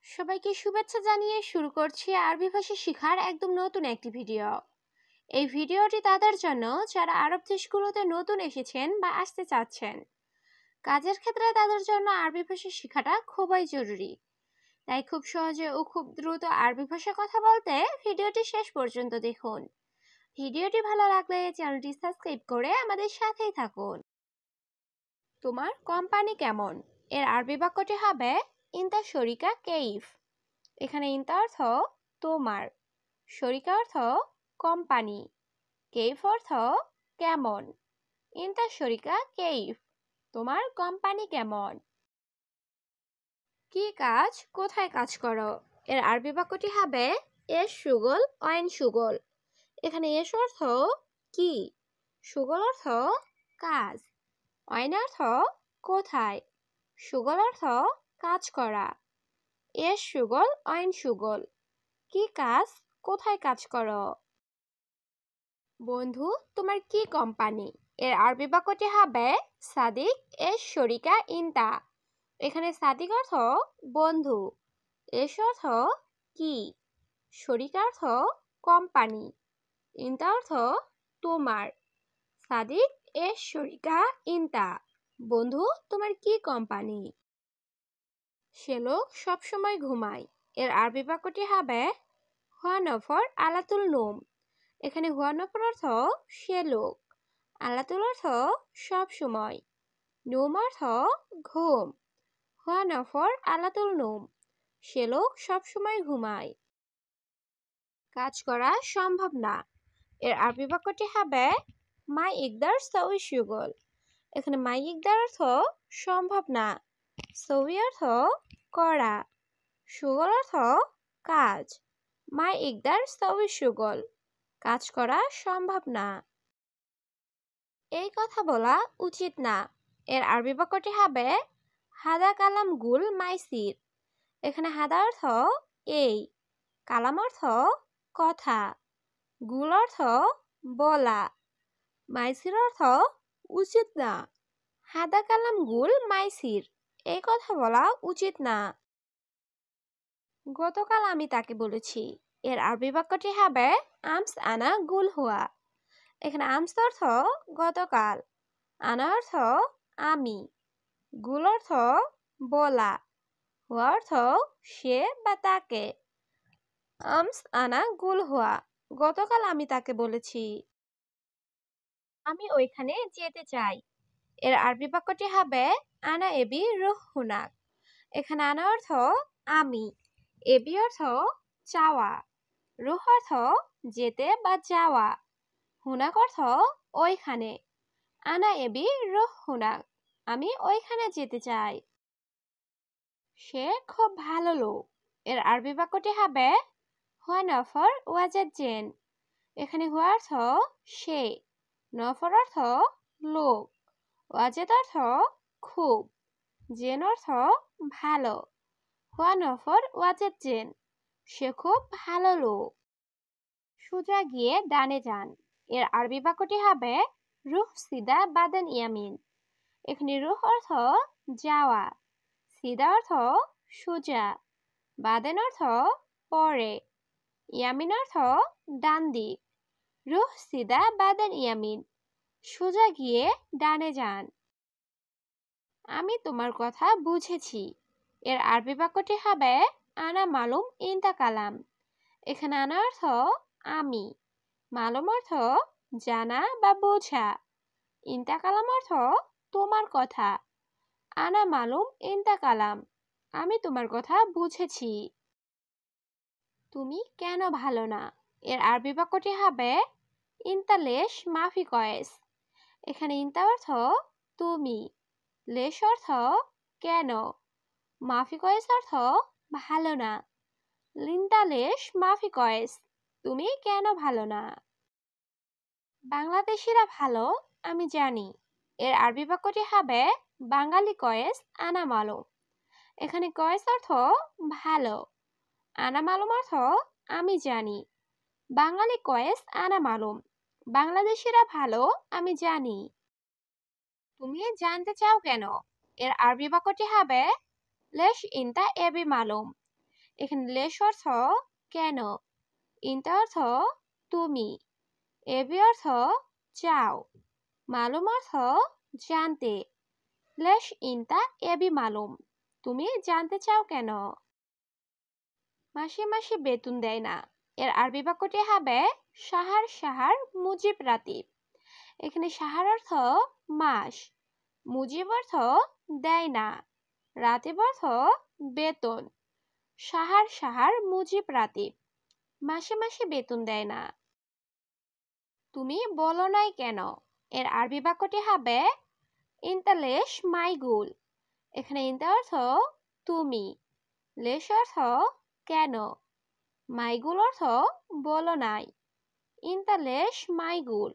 সবাইকে শুভেচ্ছা জানিয়ে শুরু করছি আরবি ভাষা শেখার একদম নতুন একটি ভিডিও। এই ভিডিওটি তাদের জন্য যারা আরব দেশগুলোতে নতুন এসেছেন বা আসতে চাচ্ছেন। কাজের ক্ষেত্রে তাদের জন্য আরবি ভাষা শেখাটা খুবই জরুরি। তাই খুব সহজে ও খুব দ্রুত আরবি ভাষা কথা বলতে ভিডিওটি শেষ পর্যন্ত দেখুন। ভিডিওটি ভালো লাগলে চ্যানেলটি সাবস্ক্রাইব করে আমাদের সাথেই থাকুন। তোমার কোম্পানি কেমন? এর আরবি বাক্যটি হবে ইনতা শরিকা কেইফ। এখানে ইনতা অর্থ তোমার, শরিকা অর্থ কোম্পানি, কেইফ অর্থ কেমন। ইনতা শরিকা কেইফ, তোমার কোম্পানি কেমন। কি কাজ, কোথায় কাজ করো? এর আরবি বাক্যটি হবে এস শুগল অয়েন শুগল। এখানে এস অর্থ কি, শুগল অর্থ কাজ, অয়েন অর্থ কোথায়, শুগল অর্থ কাজ করা। এস শুগল অয়েন শুগল, কি কাজ, কোথায় কাজ করো। বন্ধু, তোমার কি কোম্পানি? এর আরবি বাক্যটি হবে সাদিক এস শরিকা ইনতা। এখানে সাদিক অর্থ বন্ধু, এস অর্থ কি, শরিকা অর্থ কোম্পানি, ইনতা অর্থ তোমার। সাদিক এস শরিকা ইনতা, বন্ধু তোমার কি কোম্পানি। সে লোক সবসময় ঘুমায়। এর আরবি বাক্যটি হবে হুয়া নফর আলাতুল নোম। এখানে হুয়া নফর অর্থ সে লোক, আলাতুল অর্থ সব সময়, নোম অর্থ ঘুম। হুয়া নফর আলাতুল নোম, সে লোক সব সময় ঘুমায়। কাজ করা সম্ভব না। এর আরবি বাক্যটি হবে মাই ইকদার সউই শুগল। এখানে মাই ইকদার অর্থ সম্ভব না, সউই অর্থ করা, শুগল অর্থ কাজ। মাই ইকদার সউই শুগল, কাজ করা সম্ভব না। এই কথা বলা উচিত না। এর আরবি বাক্যটি হবে হাদা কালাম গুল মাইসির। এখানে হাদা অর্থ এই, কালাম অর্থ কথা, গুল অর্থ বলা, মাইসির অর্থ উচিত না। হাদা কালাম গুল মাইসির, এই কথা বলা উচিত না। গতকাল আমি তাকে বলেছি। এর আরবি বাক্যটি হবে আমস আনা গুল হুয়া। এখানে আমস অর্থ গতকাল, আনা অর্থ আমি, গুল অর্থ বলা, হুয়া অর্থ সে বা তাকে। আমস আনা গুল হুয়া, গতকাল আমি তাকে বলেছি। আমি ওইখানে যেতে চাই। এর আরবি বাক্যটি হবে আনা এবি রুহ হুনাক। এখানে আনা অর্থ আমি, এবি অর্থ চাওয়া, রুহ অর্থ যেতে বা যাওয়া, হুনাক অর্থ ওইখানে। আনা এবি রুহ হুনাক, আমি ওইখানে যেতে চাই। সে খুব ভালো লোক। এর আরবি বাক্যটি হবে হুয়া নফর ওয়াজাদ জেন। এখানে হুয়া অর্থ সে, নফর অর্থ লোক, ওয়াজেদ অর্থ খুব, জেন অর্থ ভালো। হুয়া নফর ওয়াজেদ জেন, সে খুব ভালো লোক। সোজা গিয়ে ডানে যান। এর আরবি বাক্যটি হবে রুহ সিদা বাদেন ইয়ামিন। এখানে রুহ অর্থ যাওয়া, সিদা অর্থ সোজা, বাদেন অর্থ পরে, ইয়ামিন অর্থ ডান দিক। রুহ সিদা বাদেন ইয়ামিন, সোজা গিয়ে ডানে যান। আমি তোমার কথা বুঝেছি। এর আরবি বাক্যটি হবে আনা মালুম ইনতা কালাম। এখানে আনা অর্থ আমি, মালুম অর্থ জানা বা বোঝা, ইনতা কালাম অর্থ তোমার কথা। আনা মালুম ইনতা কালাম, আমি তোমার কথা বুঝেছি। তুমি কেন ভালো না? এর আরবি বাক্যটি হবে ইনতা লেশ মাফি কয়েস। এখানে ইনতা অর্থ তুমি, লেশ অর্থ কেন, মাফি কয়েস অর্থ ভালো না। লিনতা লেশ মাফি কয়েস, তুমি কেন ভালো না? বাংলাদেশিরা ভালো আমি জানি। এর আরবি বাক্যটি হবে বাঙালি কয়েস আনা মালুম। এখানে কয়েস অর্থ ভালো, আনা মালুম অর্থ আমি জানি। বাঙালি কয়েস আনা মালুম, বাংলাদেশিরা ভালো আমি জানি। তুমি জানতে চাও কেন? এর আরবি বাক্যটি হবে লেশ ইনতা এবি মালুম। এখানে লেশ অর্থ কেন, ইনতা অর্থ তুমি, এবি অর্থ চাও, মালুম অর্থ জানতে। লেশ ইনতা এবি মালুম, তুমি জানতে চাও কেন? মাসে মাসে বেতন দেয় না। এর আরবি বাক্যটি হবে শাহার শাহার মুজিব রাতিব। এখানে শাহার অর্থ মাস, মুজিব অর্থ দেয় না, রাতিব অর্থ বেতন। শাহার শাহার মুজিব রাতিব, মাসে মাসে বেতন দেয় না। তুমি বলো নাই কেন? এর আরবি বাক্যটি হবে ইনতা লেশ মাইগুল। এখানে ইনতা অর্থ তুমি, লেশ অর্থ কেন, মাইগুল অর্থ বলো নাই। ইনতা লেশ মাইগুল,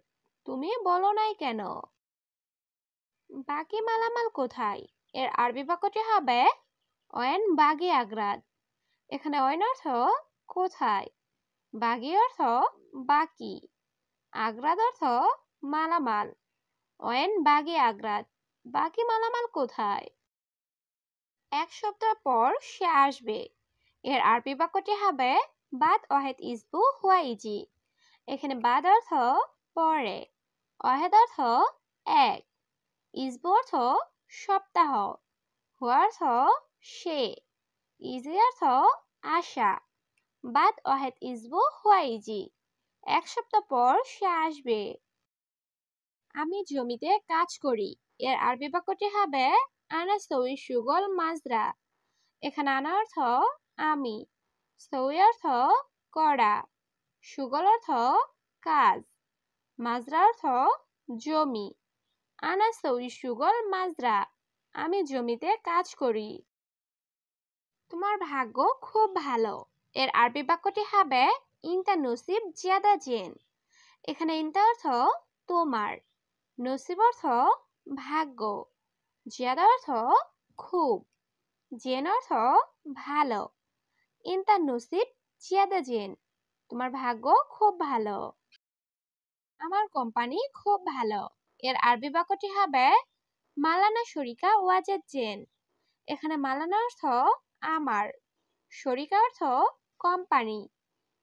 তুমি বলো নাই কেন? বাকি মালামাল কোথায়? এর আরবি বাক্যটি হবে ওয়েন বাগি আগ্রাদ। এখানে ওয়েন অর্থ কোথায়, বাগি অর্থ বাকি, আগ্রাদ অর্থ মালামাল। ওয়েন বাগি আগ্রাদ, বাকি মালামাল কোথায়? এক সপ্তাহ পর সে আসবে। এর আরবি বাক্যটি হবে বাদ ওয়াহেদ ইসবু হুয়া ইজি। এখানে বাদ অর্থ পরে, ওয়াহেদ অর্থ এক, ইসবু অর্থ সপ্তাহ, হুয়া অর্থ সে, ইজি অর্থ আশা। বাদ ওয়াহেদ ইসবু হুয়া ইজি, এক সপ্তাহ পর সে আসবে। আমি জমিতে কাজ করি। এর আরবি বাক্যটি হবে আনা সউই শুগল মাজরা। এখানে আনা অর্থ আমি, সউই অর্থ করা, শুগল অর্থ কাজ, মাজরা অর্থ জমি। আনা সউই শুগল মাজরা, আমি জমিতে কাজ করি। তোমার ভাগ্য খুব ভালো। এর আরবি বাক্যটি হবে ইনতা নসিব জিয়াদা জেন। এখানে ইনতা অর্থ তোমার, নসিব অর্থ ভাগ্য, জিয়াদা অর্থ খুব, জেন অর্থ ভালো। ইনতা নসিব জিয়াদা জেন, তোমার ভাগ্য খুব ভালো। আমার কোম্পানি খুব ভালো। এর আরবি বাক্যটি হবে মালানা শরিকা ওয়াজেদ জেন। এখানে মালানা অর্থ আমার, শরিকা অর্থ কোম্পানি,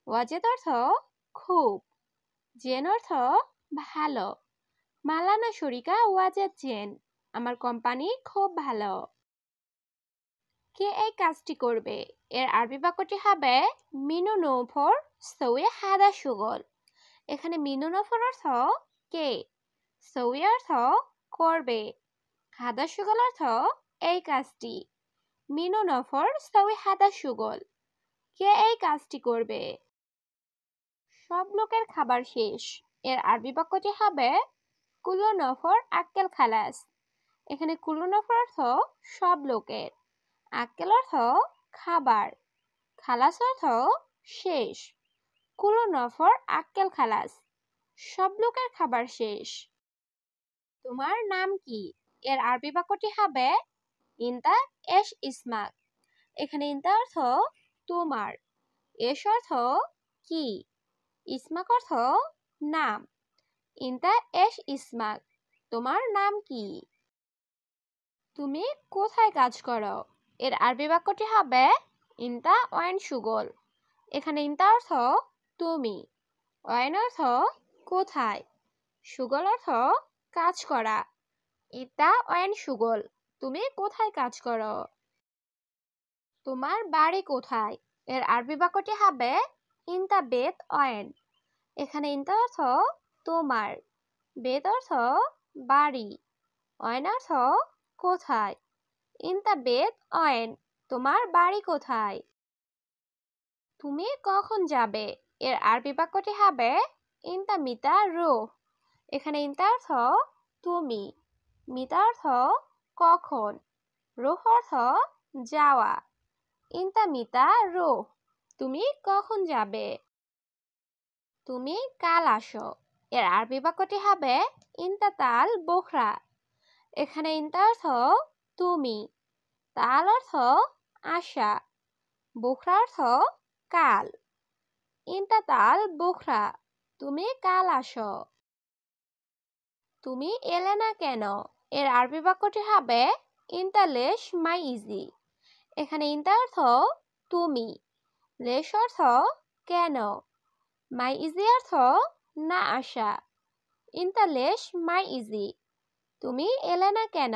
ওয়াজেদ অর্থ খুব, জেন অর্থ ভালো। মালানা শরিকা ওয়াজেদ জেন, আমার কোম্পানি খুব ভালো। কে এই কাজটি করবে? এর আরবি বাক্যটি হবে মিনু নৌফর সৌয়ে হাদা সুগল। এখানে মিনু নৌফর অর্থ কে, সৌয়ে অর্থ করবে, হাদা সুগল অর্থ এই কাজটি। মিনু নফর সৌয়ে হাদা সুগল, কে এই কাজটি করবে? সব লোকের খাবার শেষ। এর আরবি বাক্যটি হবে কুল্লু নফর আক্কেল খালাস। এখানে কুল্লু নফর অর্থ সব লোকের, আক্কেল অর্থ খাবার, খালাস অর্থ শেষ। কুল্লু নফর আক্কেল খালাস, সব লোকের খাবার শেষ। তোমার নাম কি? এর আরবি বাক্যটি হবে ইনতা এশ ইসমাক। এখানে ইনতা অর্থ তোমার, এশ অর্থ কি, ইসমাক অর্থ নাম। ইনতা এশ ইসমাক, তোমার নাম কি? তুমি কোথায় কাজ করো? এর আরবি বাক্যটি হবে ইনতা ওয়াইন সুগল। এখানে ইনতা অর্থ তুমি, ওয়াইন অর্থ কোথায়, সুগল অর্থ কাজ করা। ইনতা ওয়াইন সুগল, তুমি কোথায় কাজ করো? তোমার বাড়ি কোথায়? এর আরবি বাক্যটি হবে ইনতা বেত ওয়েন। এখানে ইনতা অর্থ তোমার, বেত অর্থ বাড়ি, ওয়েন অর্থ কোথায়। ইনতা বেত ওয়েন, তোমার বাড়ি কোথায়? তুমি কখন যাবে? এর আরবি বাক্যটি হবে ইনতা মিতা রো। এখানে ইনতা অর্থ তুমি, মিতা অর্থ কখন, রোহ অর্থ যাওয়া। ইনতা মিতা রো, তুমি কখন যাবে? তুমি কাল আসো। এর আরবি বাক্যটি হবে ইনতা তাল বোখরা। এখানে ইনতা অর্থ তুমি, তাল অর্থ আশা, বোখরা অর্থ কাল। ইনতা তাল বোখরা, তুমি কাল আসো। তুমি এলে না কেন? এর আরবি বাক্যটি হবে ইনতা লেশ মাই ইজি। এখানে ইনতা অর্থ তুমি, লেশ অর্থ কেন, মাই ইজি অর্থ না আসা। ইন্তা লেশ মাই ইজি, তুমি এলে না কেন?